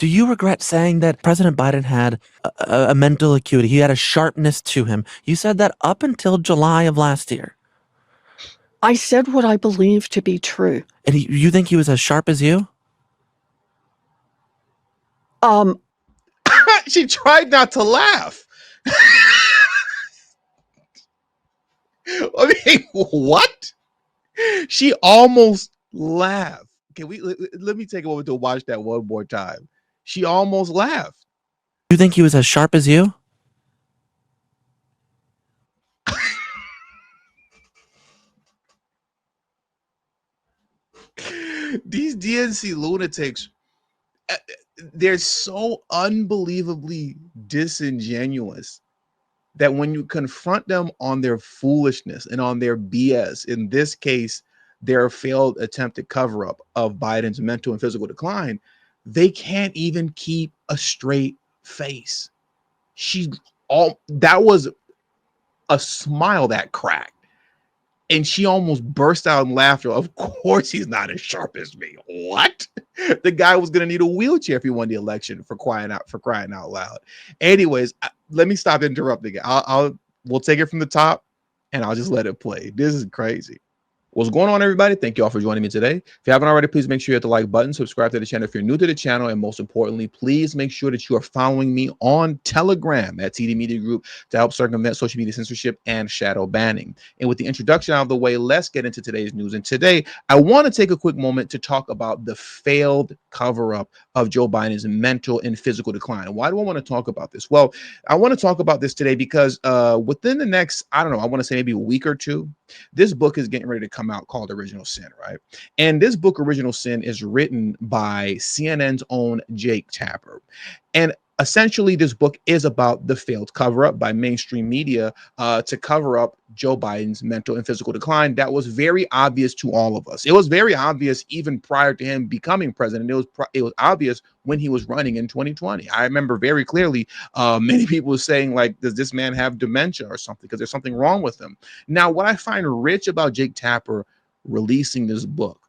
Do you regret saying that President Biden had a mental acuity? He had a sharpness to him. You said that up until July of last year. I said what I believe to be true. And you think he was as sharp as you? She tried not to laugh. I mean, what? She almost laughed. Let me take a moment to watch that one more time. She almost laughed. You think he was as sharp as you? These DNC lunatics, they're so unbelievably disingenuous that when you confront them on their foolishness and on their BS, in this case, their failed attempted cover-up of Biden's mental and physical decline, they can't even keep a straight face. That was a smile that cracked. And she almost burst out in laughter. Of course he's not as sharp as me. What? The guy was going to need a wheelchair if he won the election, for crying out loud. Anyways, let me stop interrupting it. We'll take it from the top and I'll just let it play. This is crazy. What's going on, everybody? Thank you all for joining me today. If you haven't already, please make sure you hit the like button, subscribe to the channel if you're new to the channel, and most importantly, please make sure that you are following me on Telegram at TD Media Group to help circumvent social media censorship and shadow banning. And with the introduction out of the way, let's get into today's news. And today, I want to take a quick moment to talk about the failed cover-up of Joe Biden's mental and physical decline. And why do I want to talk about this? Well, I want to talk about this today because within the next, I want to say maybe a week or two, this book is getting ready to come out called Original Sin, right? And this book, Original Sin, is written by CNN's own Jake Tapper. And essentially, this book is about the failed cover-up by mainstream media to cover up Joe Biden's mental and physical decline. That was very obvious to all of us. It was very obvious even prior to him becoming president. It was obvious when he was running in 2020. I remember very clearly many people saying, like, does this man have dementia or something? Because there's something wrong with him. Now, what I find rich about Jake Tapper releasing this book,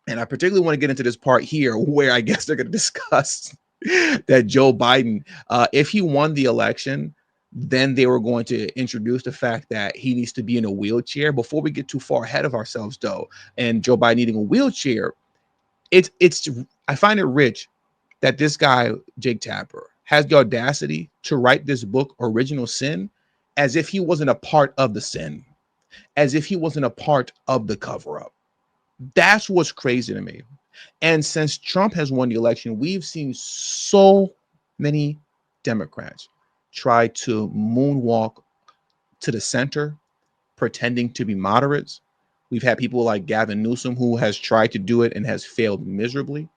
and I particularly want to get into this part here where I guess they're going to discuss that Joe Biden, if he won the election, then they were going to introduce the fact that he needs to be in a wheelchair. Before we get too far ahead of ourselves, though, and Joe Biden needing a wheelchair, I find it rich that this guy, Jake Tapper, has the audacity to write this book, Original Sin, as if he wasn't a part of the sin, as if he wasn't a part of the cover-up. That's what's crazy to me. And since Trump has won the election, we've seen so many Democrats try to moonwalk to the center, pretending to be moderates. We've had people like Gavin Newsom who has tried to do it and has failed miserably.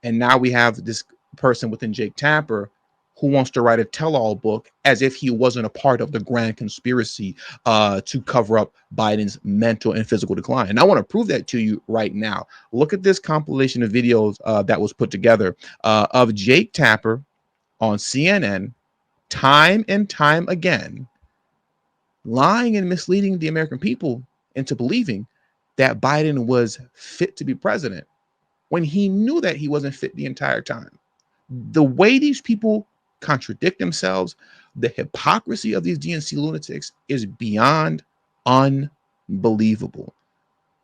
And now we have this person within Jake Tapper who wants to write a tell-all book as if he wasn't a part of the grand conspiracy to cover up Biden's mental and physical decline. And I want to prove that to you right now. Look at this compilation of videos that was put together of Jake Tapper on CNN, time and time again, lying and misleading the American people into believing that Biden was fit to be president when he knew that he wasn't fit the entire time. The way these people contradict themselves, the hypocrisy of these DNC lunatics is beyond unbelievable.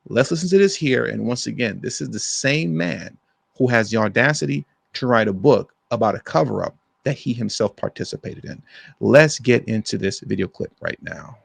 Let's listen to this here. And once again, this is the same man who has the audacity to write a book about a cover-up that he himself participated in. Let's get into this video clip right now.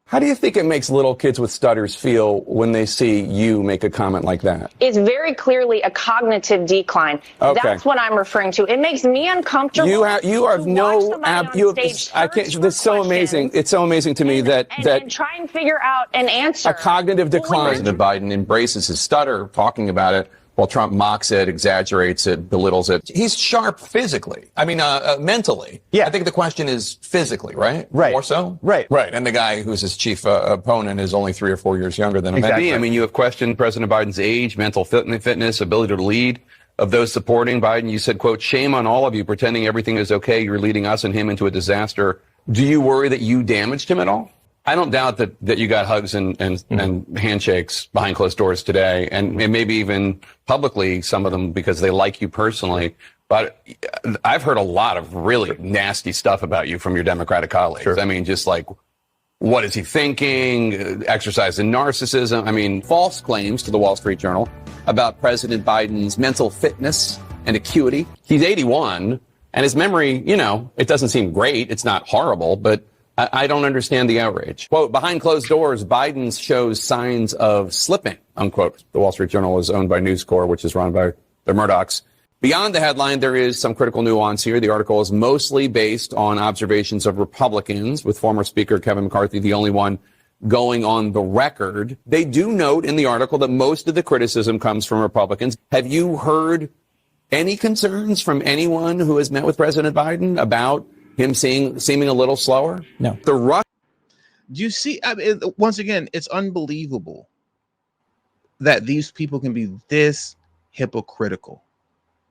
How do you think it makes little kids with stutters feel when they see you make a comment like that? It's very clearly a cognitive decline. Okay. That's what I'm referring to. It makes me uncomfortable. You have no I can't. That's so amazing. It's so amazing to me that try and figure out an answer. A cognitive decline. President Biden embraces his stutter, talking about it, while Trump mocks it, exaggerates it, belittles it. He's sharp physically. I mean, mentally. Yeah. I think the question is physically, right? Right. More so? Right. Right. And the guy who's his chief opponent is only 3 or 4 years younger than him. Exactly. I mean, you have questioned President Biden's age, mental fitness, ability to lead. Of those supporting Biden, you said, quote, "Shame on all of you pretending everything is okay. You're leading us and him into a disaster." Do you worry that you damaged him at all? I don't doubt that you got hugs and handshakes behind closed doors today, and maybe even publicly, some of them because they like you personally. But I've heard a lot of really nasty stuff about you from your Democratic colleagues. Sure. I mean, just like, what is he thinking? Exercise in narcissism. I mean, false claims to the Wall Street Journal about President Biden's mental fitness and acuity. He's 81, and his memory, it doesn't seem great. It's not horrible, but I don't understand the outrage. Quote, behind closed doors, Biden shows signs of slipping, unquote. The Wall Street Journal is owned by News Corp, which is run by the Murdochs. Beyond the headline, there is some critical nuance here. The article is mostly based on observations of Republicans, with former Speaker Kevin McCarthy the only one going on the record. They do note in the article that most of the criticism comes from Republicans. Have you heard any concerns from anyone who has met with President Biden about him seeming a little slower? No. Do you see? I mean, once again, it's unbelievable that these people can be this hypocritical.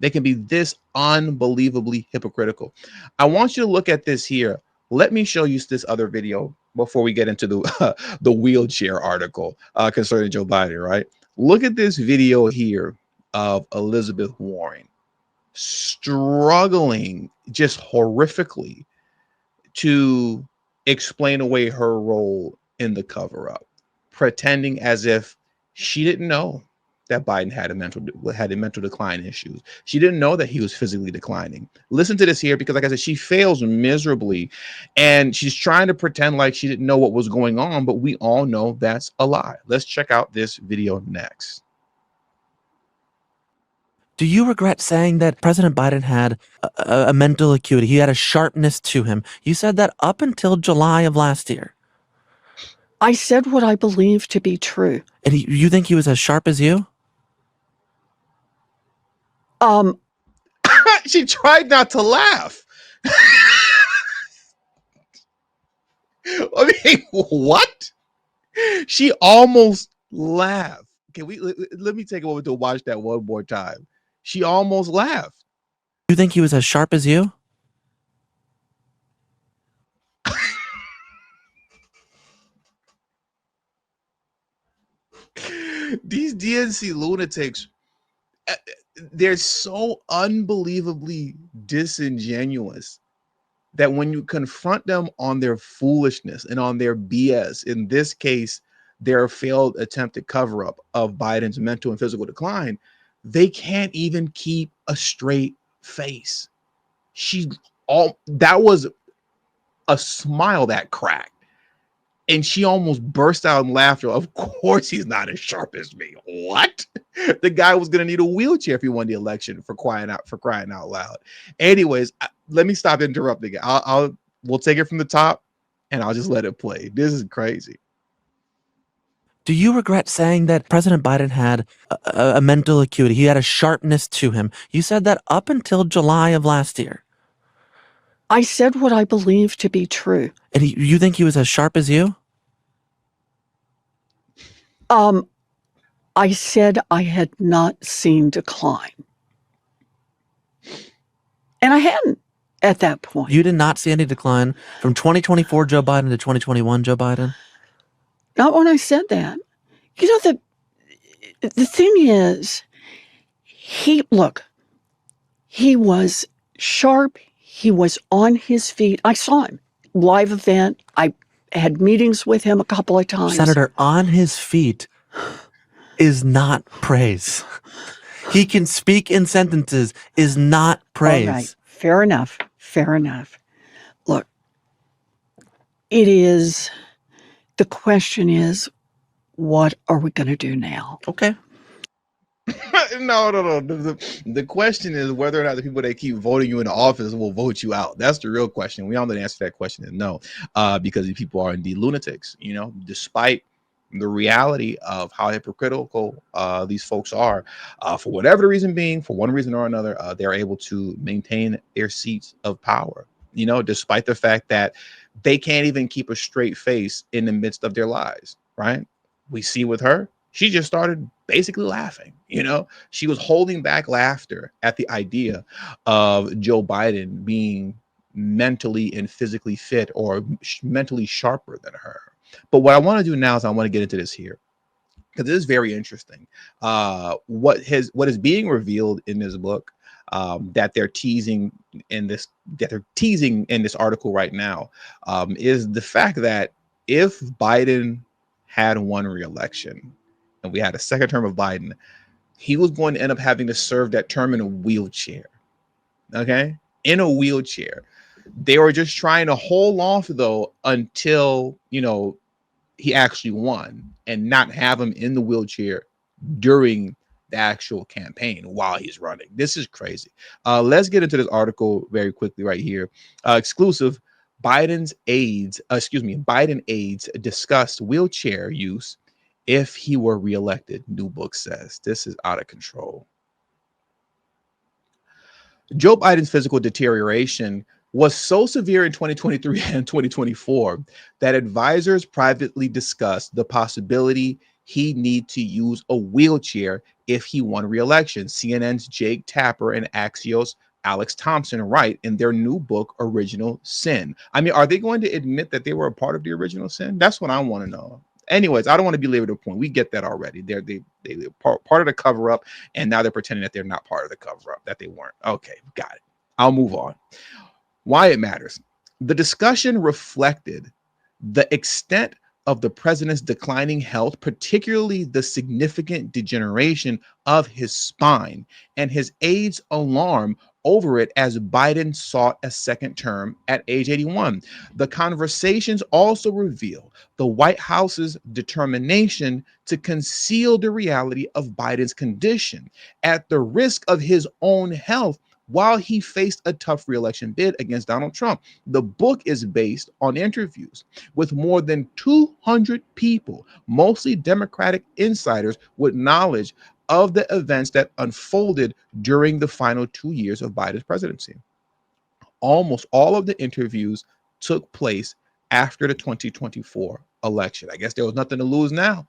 They can be this unbelievably hypocritical. I want you to look at this here. Let me show you this other video before we get into the wheelchair article concerning Joe Biden, right? Look at this video here of Elizabeth Warren struggling just horrifically to explain away her role in the cover-up, pretending as if she didn't know that Biden had a mental decline issues. She didn't know that he was physically declining. Listen to this here, because like I said, she fails miserably, and she's trying to pretend like she didn't know what was going on, but we all know that's a lie. Let's check out this video next. Do you regret saying that President Biden had a mental acuity? He had a sharpness to him. You said that up until July of last year. I said what I believe to be true. And you think he was as sharp as you? She tried not to laugh. I mean, what? She almost laughed. Let me take a moment to watch that one more time. She almost laughed. You think he was as sharp as you? These DNC lunatics, they're so unbelievably disingenuous that when you confront them on their foolishness and on their BS, in this case, their failed attempted cover-up of Biden's mental and physical decline, they can't even keep a straight face. That was a smile that cracked, and she almost burst out in laughter. Of course he's not as sharp as me. What? The guy was going to need a wheelchair if he won the election, for crying out loud. Anyways, let me stop interrupting. We'll take it from the top, and I'll just let it play. This is crazy. Do you regret saying that President Biden had a mental acuity? He had a sharpness to him. You said that up until July of last year. I said what I believe to be true. And you think he was as sharp as you? I said I had not seen decline. And I hadn't at that point. You did not see any decline from 2024 Joe Biden to 2021 Joe Biden? Not when I said that. You know, the thing is, he was sharp. He was on his feet. I saw him. Live event. I had meetings with him a couple of times. Senator, on his feet is not praise. He can speak in sentences is not praise. All right. Fair enough. Fair enough. Look, the question is, what are we going to do now? Okay. No. The question is whether or not the people that keep voting you into office will vote you out. That's the real question. We all know the answer to that question is no, because these people are indeed lunatics. Despite the reality of how hypocritical these folks are, for whatever the reason being, for one reason or another, they're able to maintain their seats of power. Despite the fact that they can't even keep a straight face in the midst of their lies. Right? We see with her, she just started basically laughing. She was holding back laughter at the idea of Joe Biden being mentally and physically fit or mentally sharper than her. But what I want to do now is I want to get into this here, because this is very interesting. What is being revealed in this book, that they're teasing in this article right now, is the fact that if Biden had won re-election and we had a second term of Biden, he was going to end up having to serve that term in a wheelchair. Okay, in a wheelchair. They were just trying to hold off though until he actually won, and not have him in the wheelchair during the actual campaign while he's running. This is crazy. Let's get into this article very quickly right here. Exclusive. Biden aides discussed wheelchair use if he were reelected. New book says this is out of control. Joe Biden's physical deterioration was so severe in 2023 and 2024 that advisors privately discussed the possibility he'd need to use a wheelchair if he won re-election. CNN's Jake Tapper and Axios' Alex Thompson write in their new book, Original Sin. I mean, are they going to admit that they were a part of the original sin? That's what I want to know. Anyways, I don't want to belabor the point. We get that already. They're part of the cover up, and now they're pretending that they're not part of the cover up, that they weren't. Okay, got it. I'll move on. Why it matters. The discussion reflected the extent of the president's declining health, particularly the significant degeneration of his spine, and his aides' alarm over it as Biden sought a second term at age 81. The conversations also reveal the White House's determination to conceal the reality of Biden's condition at the risk of his own health while he faced a tough re-election bid against Donald Trump. The book is based on interviews with more than 200 people, mostly Democratic insiders with knowledge of the events that unfolded during the final 2 years of Biden's presidency. Almost all of the interviews took place after the 2024 election. I guess there was nothing to lose now.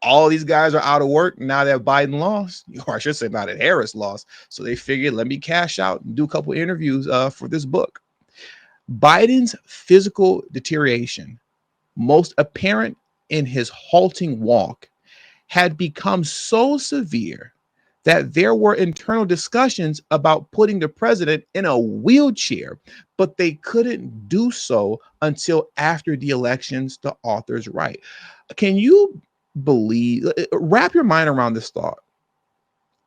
All these guys are out of work now that Biden lost, or I should say now that Harris lost. So they figured, let me cash out and do a couple interviews for this book. Biden's physical deterioration, most apparent in his halting walk, had become so severe that there were internal discussions about putting the president in a wheelchair, but they couldn't do so until after the elections, the authors write. Can you wrap your mind around this thought?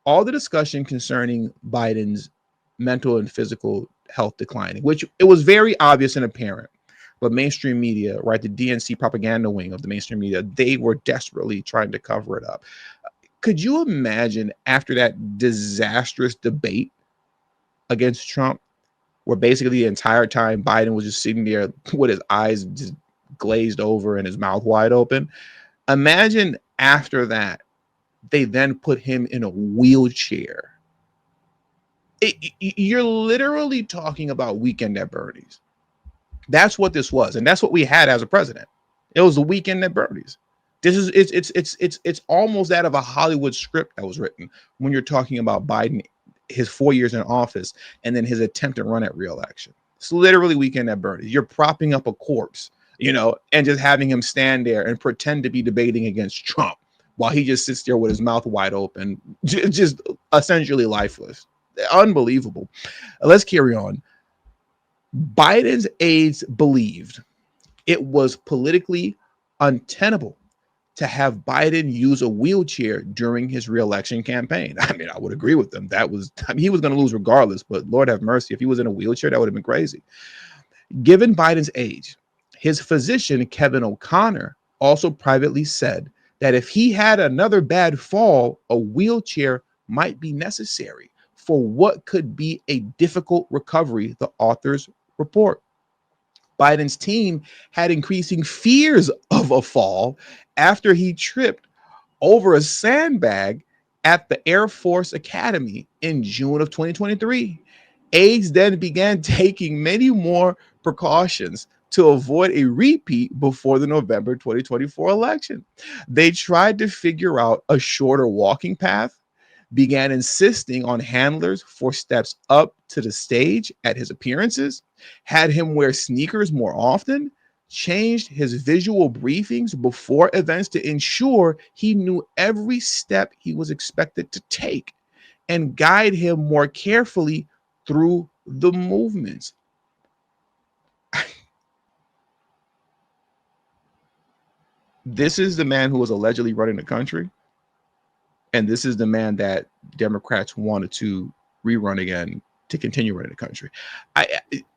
All the discussion concerning Biden's mental and physical health declining, which it was very obvious and apparent, but mainstream media, right, the DNC propaganda wing of the mainstream media, they were desperately trying to cover it up. Could you imagine after that disastrous debate against Trump, where basically the entire time Biden was just sitting there with his eyes just glazed over and his mouth wide open? Imagine after that, they then put him in a wheelchair. You're literally talking about Weekend at Bernie's. That's what this was, and that's what we had as a president. It was a Weekend at Bernie's. This is it's almost out of a Hollywood script that was written when you're talking about Biden, his 4 years in office, and then his attempt to run at re-election. It's literally Weekend at Bernie's. You're propping up a corpse, and just having him stand there and pretend to be debating against Trump while he just sits there with his mouth wide open, just essentially lifeless. Unbelievable. Let's carry on. Biden's aides believed it was politically untenable to have Biden use a wheelchair during his re-election campaign. I mean, I would agree with them. He was going to lose regardless, but Lord have mercy, if he was in a wheelchair, that would have been crazy. Given Biden's age, his physician, Kevin O'Connor, also privately said that if he had another bad fall, a wheelchair might be necessary for what could be a difficult recovery, the authors report. Biden's team had increasing fears of a fall after he tripped over a sandbag at the Air Force Academy in June of 2023. Aides then began taking many more precautions to avoid a repeat before the November 2024 election. They tried to figure out a shorter walking path, began insisting on handlers for steps up to the stage at his appearances, had him wear sneakers more often, changed his visual briefings before events to ensure he knew every step he was expected to take and guide him more carefully through the movements. This is the man who was allegedly running the country. And this is the man that Democrats wanted to rerun again to continue running the country.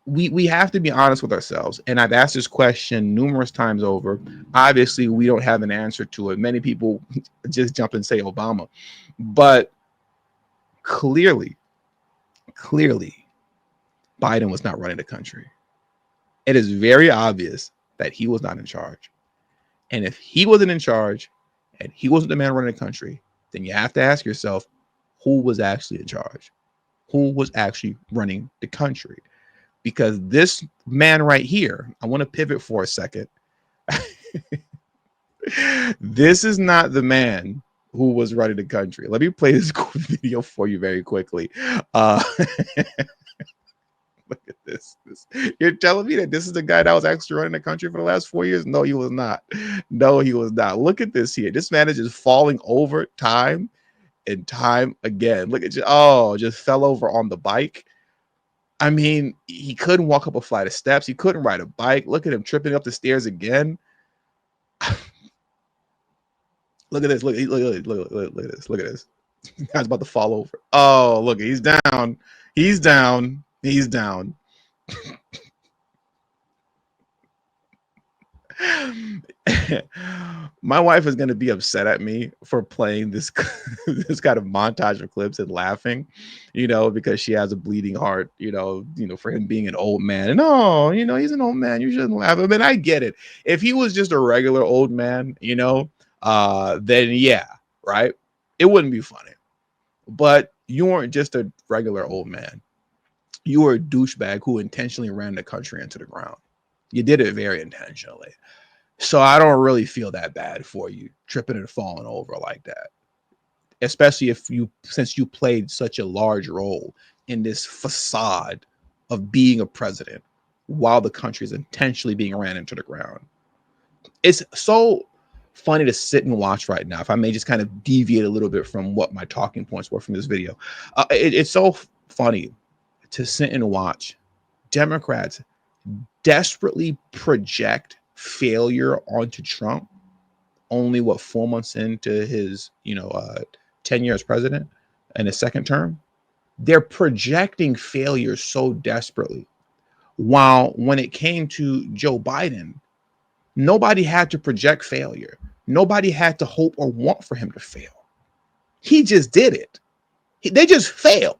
We have to be honest with ourselves. And I've asked this question numerous times over. Obviously, we don't have an answer to it. Many people just jump and say Obama. But clearly, Biden was not running the country. It is very obvious that he was not in charge. And if he wasn't in charge and he wasn't the man running the country, then you have to ask yourself, who was actually in charge? Who was actually running the country? Because this man right here, I want to pivot for a second. This is not the man who was running the country. Let me play this video for you very quickly. Look at this. You're telling me that this is the guy that was actually running the country for the last 4 years? No, he was not. No, he was not. Look at this here. This man is just falling over time and time again. Look at you. Oh, just fell over on the bike. I mean, he couldn't walk up a flight of steps. He couldn't ride a bike. Look at him tripping up the stairs again. Look at this. Look at this. Look at this. This guy's about to fall over. Oh, look, he's down. He's down. He's down. My wife is going to be upset at me for playing this this kind of montage of clips and laughing, because she has a bleeding heart, for him being an old man. And he's an old man. You shouldn't laugh. I mean, I get it. If he was just a regular old man, then yeah, right? It wouldn't be funny. But you weren't just a regular old man. You were a douchebag who intentionally ran the country into the ground. You did it very intentionally. So I don't really feel that bad for you tripping and falling over like that. Especially since you played such a large role in this facade of being a president while the country is intentionally being ran into the ground. It's so funny to sit and watch right now. If I may just kind of deviate a little bit from what my talking points were from this video. It's so funny to sit and watch Democrats desperately project failure onto Trump only 4 months into his 10 years president and his second term. They're projecting failure so desperately, while when it came to Joe Biden, nobody had to project failure. Nobody had to hope or want for him to fail. He just did it. They just failed.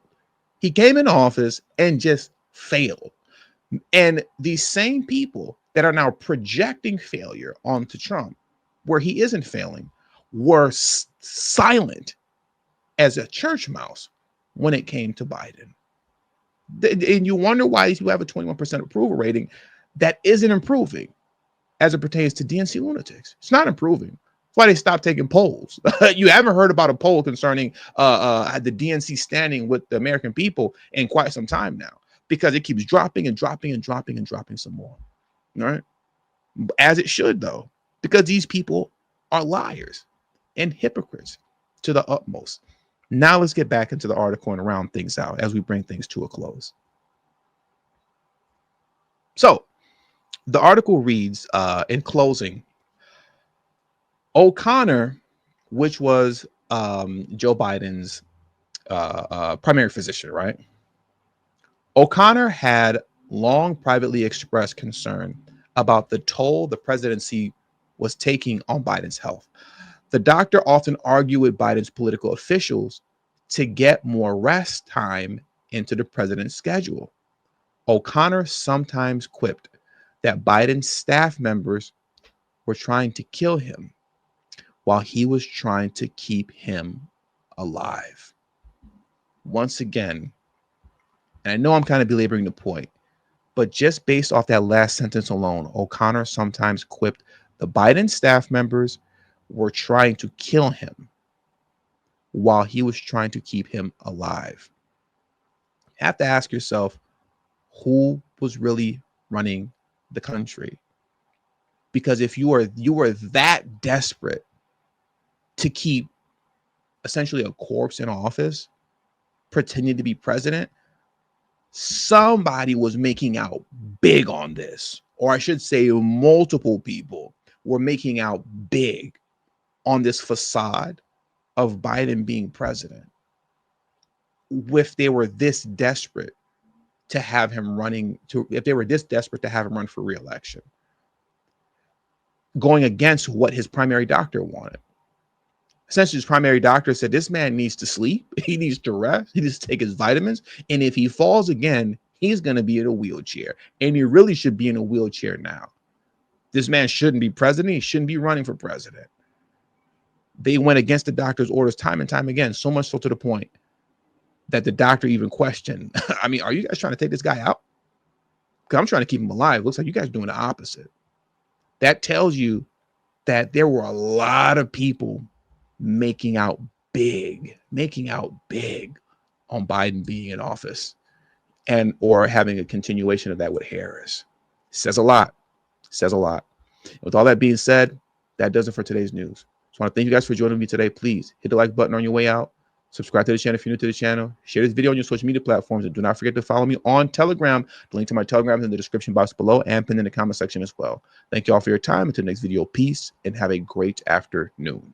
He came in office and just failed. And these same people that are now projecting failure onto Trump, where he isn't failing, were silent as a church mouse when it came to Biden. And you wonder why you have a 21% approval rating that isn't improving as it pertains to DNC lunatics. It's not improving. That's why they stopped taking polls. You haven't heard about a poll concerning the DNC standing with the American people in quite some time now, because it keeps dropping and dropping and dropping and dropping some more. All right. As it should, though, because these people are liars and hypocrites to the utmost. Now let's get back into the article and round things out as we bring things to a close. So the article reads, in closing, O'Connor, which was Joe Biden's primary physician, right? O'Connor had long privately expressed concern about the toll the presidency was taking on Biden's health. The doctor often argued with Biden's political officials to get more rest time into the president's schedule. O'Connor sometimes quipped that Biden's staff members were trying to kill him while he was trying to keep him alive. Once again, and I know I'm kind of belaboring the point, but just based off that last sentence alone, O'Connor sometimes quipped the Biden staff members were trying to kill him while he was trying to keep him alive. You have to ask yourself, who was really running the country? Because if you are that desperate to keep essentially a corpse in office, pretending to be president, somebody was making out big on this. Or I should say multiple people were making out big on this facade of Biden being president. If they were this desperate to have him running if they were this desperate to have him run for re-election, going against what his primary doctor wanted. Essentially, his primary doctor said, this man needs to sleep. He needs to rest. He needs to take his vitamins. And if he falls again, he's going to be in a wheelchair. And he really should be in a wheelchair now. This man shouldn't be president. He shouldn't be running for president. They went against the doctor's orders time and time again, so much so to the point that the doctor even questioned, I mean, are you guys trying to take this guy out? Because I'm trying to keep him alive. Looks like you guys are doing the opposite. That tells you that there were a lot of people making out big on Biden being in office and or having a continuation of that with Harris. Says a lot. With all that being said, that does it for today's news. So I want to thank you guys for joining me today. Please hit the like button on your way out. Subscribe to the channel if you're new to the channel. Share this video on your social media platforms. And do not forget to follow me on Telegram. The link to my Telegram is in the description box below and pinned in the comment section as well. Thank you all for your time. Until the next video, peace and have a great afternoon.